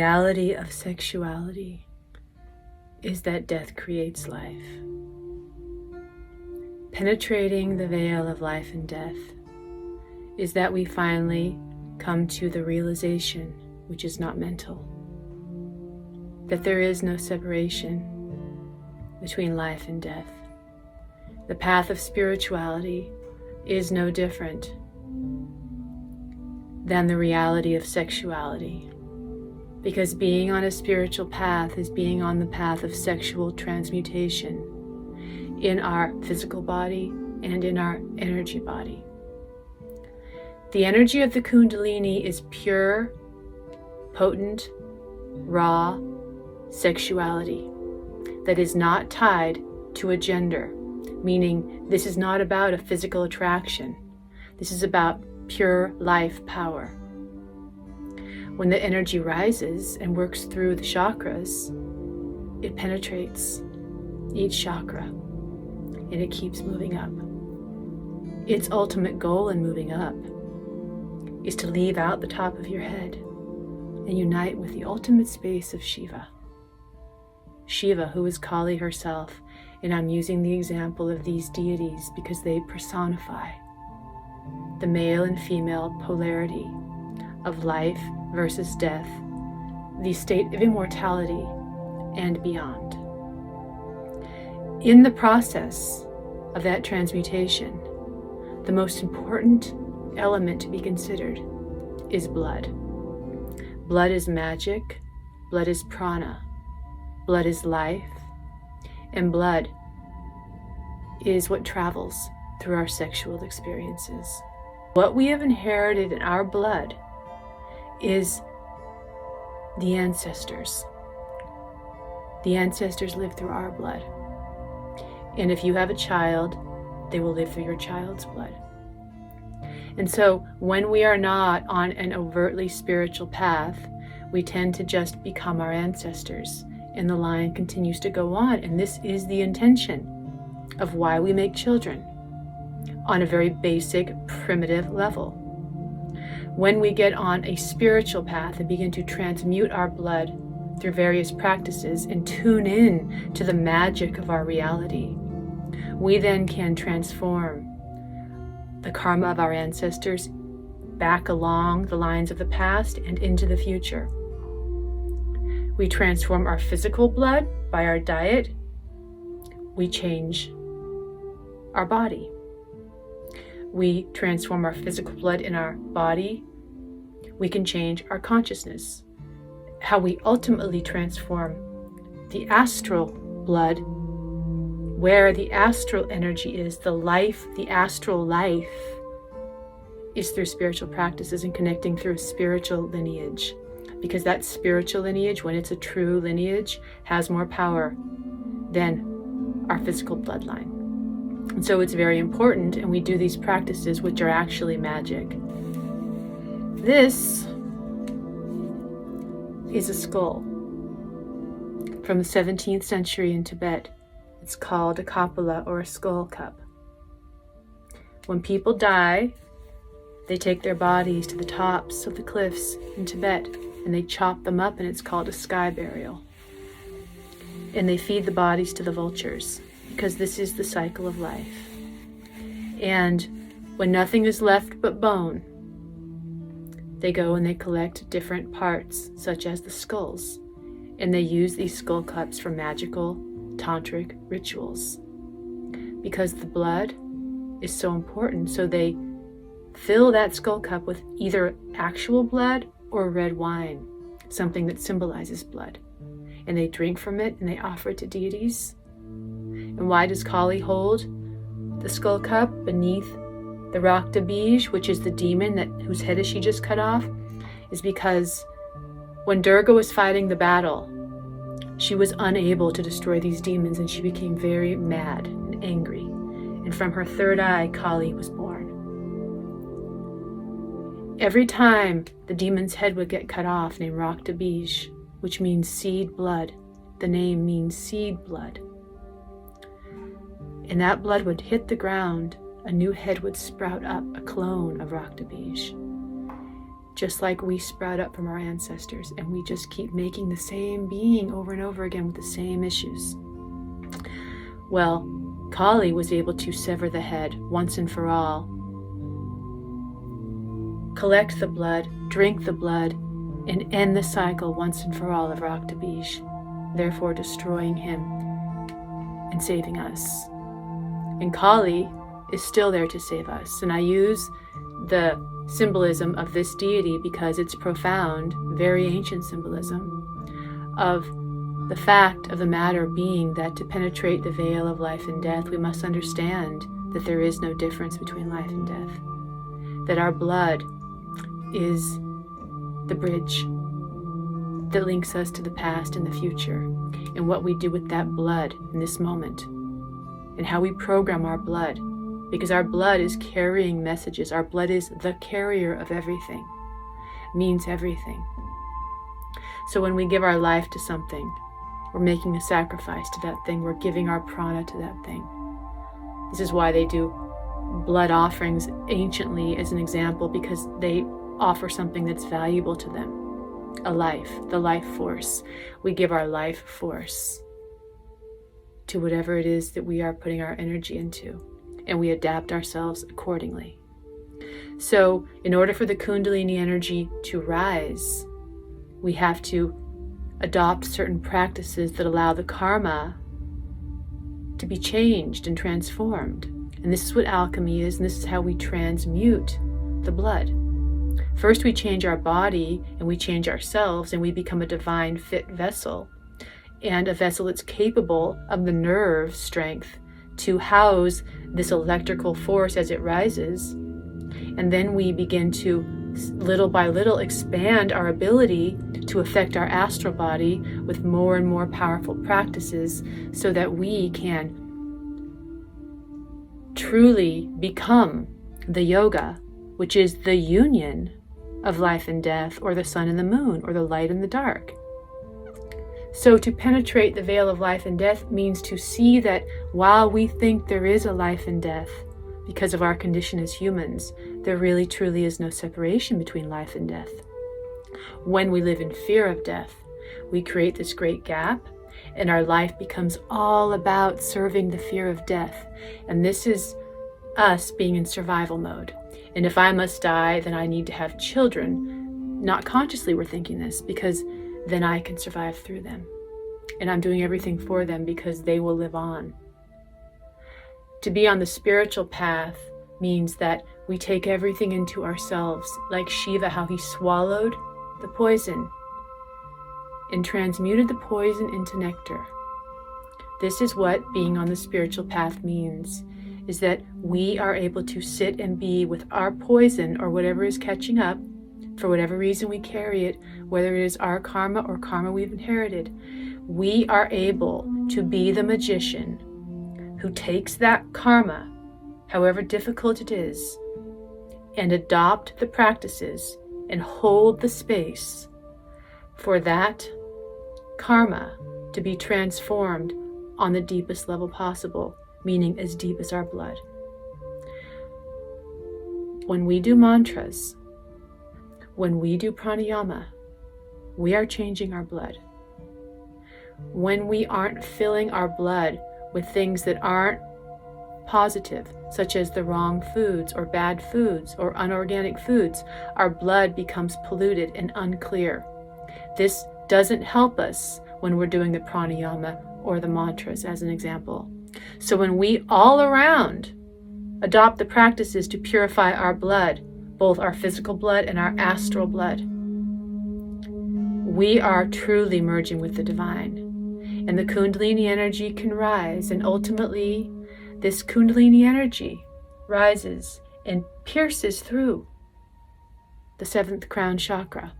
reality of sexuality is that death creates life. Penetrating the veil of life and death is that we finally come to the realization, which is not mental, that there is no separation between life and death. The path of spirituality is no different than the reality of sexuality, because being on a spiritual path is being on the path of sexual transmutation in our physical body and in our energy body. The energy of the Kundalini is pure, potent, raw sexuality that is not tied to a gender, meaning this is not about a physical attraction. This is about pure life power. When the energy rises and works through the chakras, it penetrates each chakra and it keeps moving up. Its ultimate goal in moving up is to leave out the top of your head and unite with the ultimate space of Shiva. Shiva, who is Kali herself, and I'm using the example of these deities because they personify the male and female polarity of life versus death, the state of immortality and beyond. In the process of that transmutation, the most important element to be considered is blood. Blood is magic, blood is prana, blood is life, and blood is what travels through our sexual experiences. What we have inherited in our blood is the ancestors. The ancestors live through our blood. And if you have a child, they will live through your child's blood. And so when we are not on an overtly spiritual path, we tend to just become our ancestors, and the line continues to go on. And this is the intention of why we make children on a very basic, primitive level. When we get on a spiritual path and begin to transmute our blood through various practices and tune in to the magic of our reality, we then can transform the karma of our ancestors back along the lines of the past and into the future. We transform our physical blood by our diet. We change our body. We transform our physical blood in our body. We can change our consciousness. How we ultimately transform the astral blood, where the astral energy is, the life, the astral life, is through spiritual practices and connecting through a spiritual lineage. Because that spiritual lineage, when it's a true lineage, has more power than our physical bloodline. And so it's very important, and we do these practices which are actually magic. This is a skull from the 17th century in Tibet. It's called a kapala, or a skull cup. When people die, they take their bodies to the tops of the cliffs in Tibet and they chop them up, and it's called a sky burial. And they feed the bodies to the vultures, because this is the cycle of life. And when nothing is left but bone, they go and they collect different parts, such as the skulls, and they use these skull cups for magical tantric rituals. Because the blood is so important, so they fill that skull cup with either actual blood or red wine, something that symbolizes blood. And they drink from it and they offer it to deities. And why does Kali hold the skull cup beneath the Rakta Bij, which is the demon whose head she just cut off? Is because when Durga was fighting the battle, she was unable to destroy these demons, and she became very mad and angry. And from her third eye, Kali was born. Every time the demon's head would get cut off, named Rakta Bij, which means seed blood, the name means seed blood, and that blood would hit the ground, a new head would sprout up, a clone of Rakta Bij. just like we sprout up from our ancestors, and we just keep making the same being over and over again with the same issues. Well, Kali was able to sever the head once and for all, collect the blood, drink the blood, and end the cycle once and for all of Raktabij, therefore destroying him and saving us. And Kali is still there to save us. And I use the symbolism of this deity because it's profound, very ancient symbolism of the fact of the matter being that to penetrate the veil of life and death, we must understand that there is no difference between life and death. That our blood is the bridge that links us to the past and the future, and what we do with that blood in this moment, and how we program our blood, because our blood is carrying messages. Our blood is the carrier of everything, means everything. So when we give our life to something, we're making a sacrifice to that thing. We're giving our prana to that thing. This is why they do blood offerings anciently as an example, because they offer something that's valuable to them. A life, the life force. We give our life force to whatever it is that we are putting our energy into, and we adapt ourselves accordingly. So in order for the Kundalini energy to rise, we have to adopt certain practices that allow the karma to be changed and transformed. And this is what alchemy is, and this is how we transmute the blood. First we change our body, and we change ourselves, and we become a divine fit vessel, and a vessel that's capable of the nerve strength to house this electrical force as it rises. And then we begin to, little by little, expand our ability to affect our astral body with more and more powerful practices, so that we can truly become the yoga, which is the union of life and death, or the sun and the moon, or the light and the dark. So to penetrate the veil of life and death means to see that while we think there is a life and death, because of our condition as humans, there really truly is no separation between life and death. When we live in fear of death, we create this great gap, and our life becomes all about serving the fear of death. And this is us being in survival mode. And if I must die, then I need to have children. Not consciously we're thinking this, because then I can survive through them. And I'm doing everything for them because they will live on. To be on the spiritual path means that we take everything into ourselves, like Shiva, how he swallowed the poison and transmuted the poison into nectar. This is what being on the spiritual path means, is that we are able to sit and be with our poison, or whatever is catching up, for whatever reason we carry it, whether it is our karma or karma we've inherited. We are able to be the magician who takes that karma, however difficult it is, and adopt the practices and hold the space for that karma to be transformed on the deepest level possible, meaning as deep as our blood. When we do mantras, when we do pranayama, we are changing our blood. When we aren't filling our blood with things that aren't positive, such as the wrong foods or bad foods or unorganic foods, our blood becomes polluted and unclear. This doesn't help us when we're doing the pranayama or the mantras, as an example. So when we all around adopt the practices to purify our blood, both our physical blood and our astral blood, we are truly merging with the divine. And the Kundalini energy can rise, and ultimately this Kundalini energy rises and pierces through the 7th crown chakra.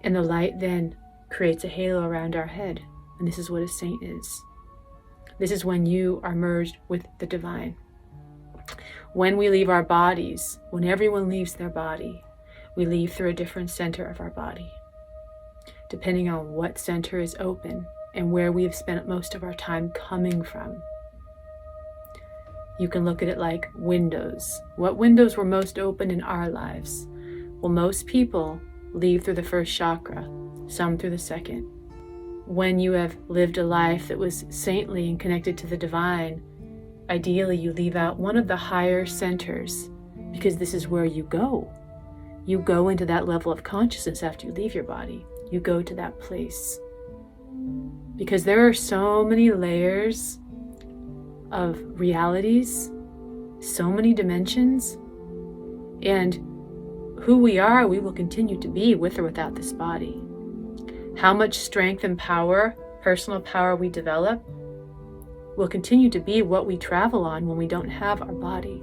And the light then creates a halo around our head. And this is what a saint is. This is when you are merged with the divine. When we leave our bodies, when everyone leaves their body, we leave through a different center of our body, depending on what center is open and where we have spent most of our time coming from. you can look at it like windows. What windows were most open in our lives? Well, most people leave through the first chakra, some through the second. When you have lived a life that was saintly and connected to the divine, ideally you leave out one of the higher centers, because this is where you go. You go into that level of consciousness after you leave your body. You go to that place. Because there are so many layers of realities, so many dimensions, and who we are, we will continue to be with or without this body. How much strength and power, personal power we develop, will continue to be what we travel on when we don't have our body.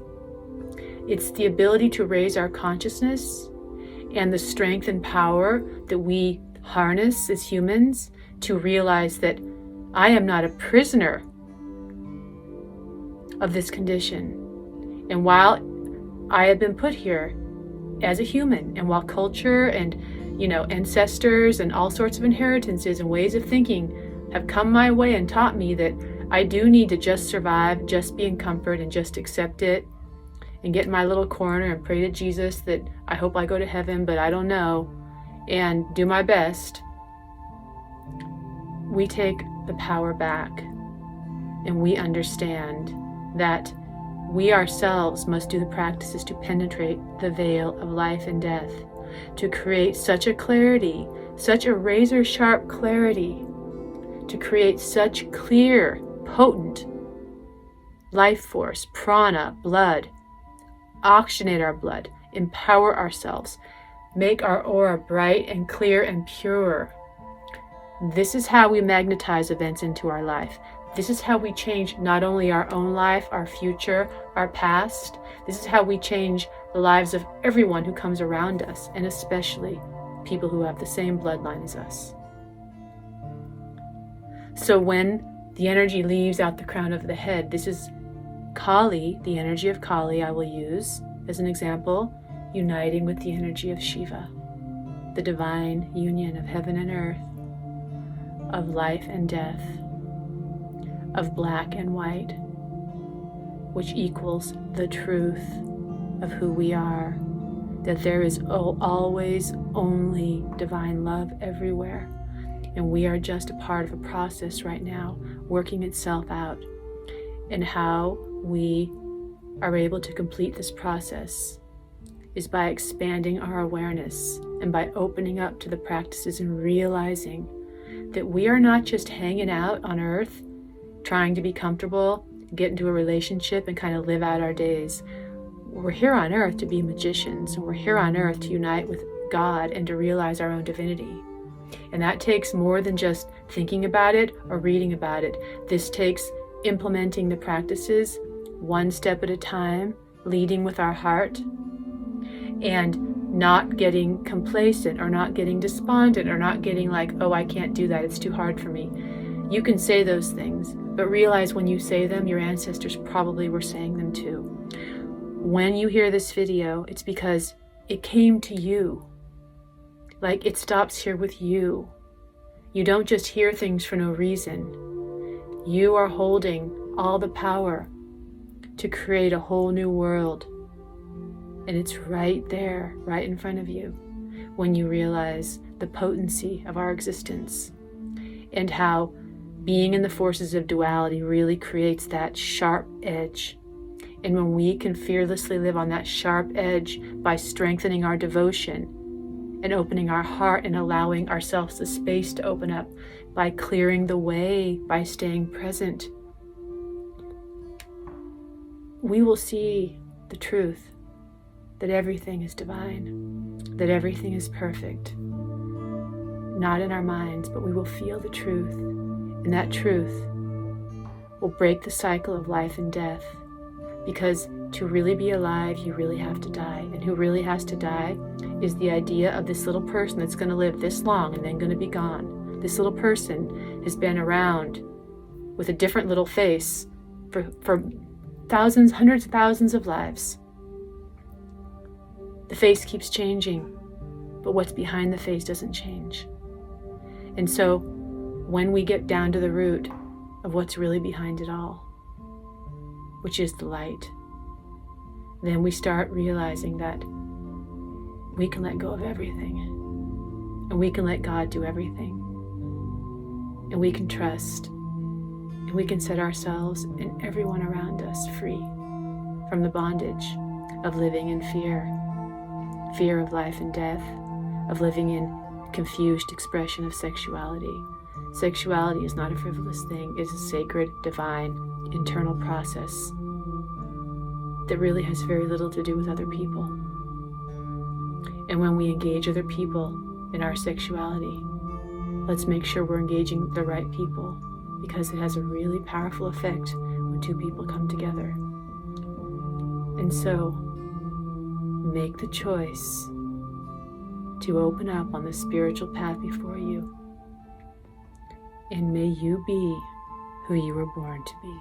It's the ability to raise our consciousness and the strength and power that we harness as humans to realize that I am not a prisoner of this condition. And while I have been put here as a human, and while culture and ancestors and all sorts of inheritances and ways of thinking have come my way and taught me that I do need to just survive, just be in comfort and just accept it and get in my little corner and pray to Jesus that I hope I go to heaven, but I don't know, and do my best, we take the power back and we understand that we ourselves must do the practices to penetrate the veil of life and death, to create such a clarity, such a razor-sharp clarity, to create such clear, potent life force, prana, blood, oxygenate our blood, empower ourselves, make our aura bright and clear and pure. This is how we magnetize events into our life. This is how we change not only our own life, our future, our past. This is how we change the lives of everyone who comes around us, and especially people who have the same bloodline as us. So when the energy leaves out the crown of the head, this is Kali, the energy of Kali I will use as an example, uniting with the energy of Shiva, the divine union of heaven and earth, of life and death, of black and white, which equals the truth of who we are, that there is always only divine love everywhere, and we are just a part of a process right now working itself out. And how we are able to complete this process is by expanding our awareness and by opening up to the practices and realizing that we are not just hanging out on earth trying to be comfortable, get into a relationship and kind of live out our days. We're here on earth to be magicians, and we're here on earth to unite with God and to realize our own divinity. And that takes more than just thinking about it or reading about it. This takes implementing the practices one step at a time, leading with our heart, and not getting complacent or not getting despondent or not getting like, oh, I can't do that, it's too hard for me. You can say those things, but realize when you say them, your ancestors probably were saying them too. When you hear this video, it's because it came to you. Like, it stops here with you. You don't just hear things for no reason. You are holding all the power to create a whole new world. And it's right there, right in front of you, when you realize the potency of our existence and how being in the forces of duality really creates that sharp edge. And when we can fearlessly live on that sharp edge by strengthening our devotion and opening our heart and allowing ourselves the space to open up, by clearing the way, by staying present, we will see the truth that everything is divine, that everything is perfect. Not in our minds, but we will feel the truth, and that truth will break the cycle of life and death. Because to really be alive, you really have to die. And who really has to die is the idea of this little person that's going to live this long and then going to be gone. This little person has been around with a different little face for thousands, hundreds of thousands of lives. The face keeps changing, but what's behind the face doesn't change. And so when we get down to the root of what's really behind it all, which is the light, then we start realizing that we can let go of everything, and we can let God do everything, and we can trust, and we can set ourselves and everyone around us free from the bondage of living in fear of life and death, of living in confused expression of sexuality. Sexuality is not a frivolous thing. It is a sacred, divine, internal process that really has very little to do with other people. And when we engage other people in our sexuality, let's make sure we're engaging the right people, because it has a really powerful effect when two people come together. And so, make the choice to open up on the spiritual path before you, and may you be who you were born to be.